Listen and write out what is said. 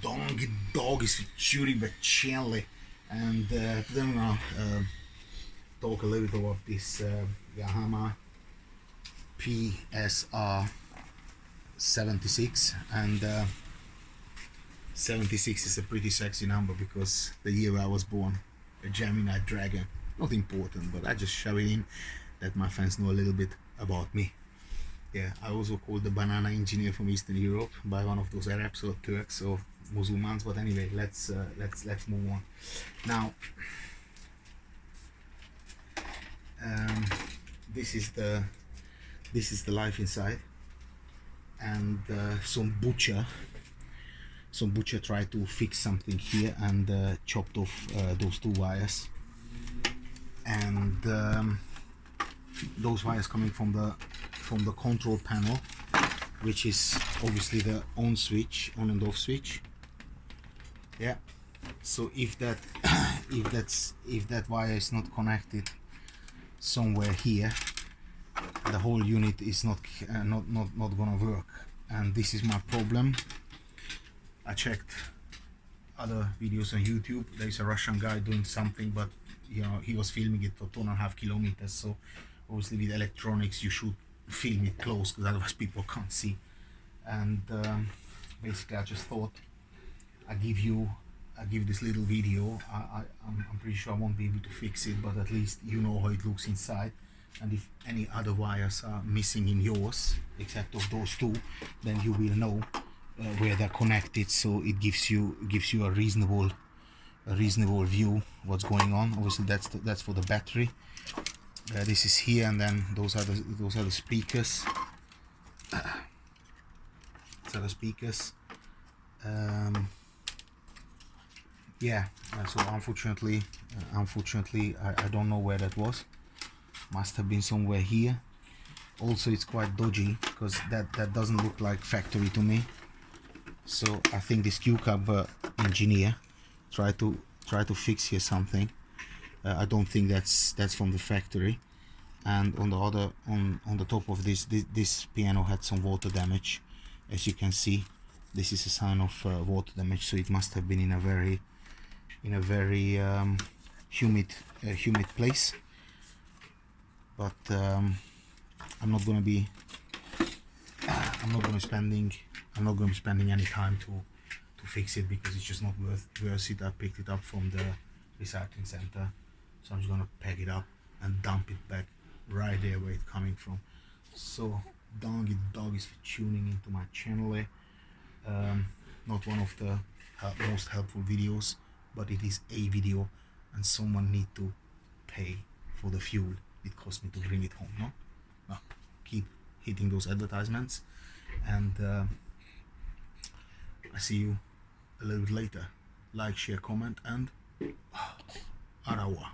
Donkey dog is shooting by Chandler, and today I'm gonna talk a little bit about this Yamaha PSR 76, and 76 is a pretty sexy number because the year I was born, a Gemini Dragon. Not important, but I just show it in that my fans know a little bit about me. Yeah, I also called the banana engineer from Eastern Europe by one of those Arabs or Turks or Muslims. But anyway, let's move on. Now, this is the life inside, and some butcher tried to fix something here and chopped off those two wires, and those wires coming from the control panel, which is obviously the on and off switch. Yeah, so if that wire is not connected somewhere here, the whole unit is not gonna work, and this is my problem. I checked other videos on YouTube. There's a Russian guy doing something, but you know, he was filming it for 2.5 kilometers, so obviously with electronics you should film it close, because otherwise people can't see. And basically I just thought I give this little video. I'm pretty sure I won't be able to fix it, but at least you know how it looks inside. And if any other wires are missing in yours except of those two, then you will know where they're connected, so it gives you a reasonable view what's going on. Obviously that's for the battery. This is here, and then those are the speakers. These are the speakers. Yeah, so unfortunately I don't know where that was. Must have been somewhere here. Also, it's quite dodgy because that doesn't look like factory to me. So I think this Q-Cab engineer tried to fix here something. I don't think that's from the factory. And on the top of this piano had some water damage. As you can see, this is a sign of water damage, so it must have been in a very humid place. But I'm not gonna be spending any time to fix it, because it's just not worth it. I picked it up from the recycling center, so I'm just gonna pack it up and dump it back right there where it's coming from. So Donkey Dog is for tuning into my channel. Not one of the most helpful videos, but it is a video, and someone need to pay for the fuel it cost me to bring it home. No, keep hitting those advertisements, and I see you a little bit later. Like, share, comment, and au revoir.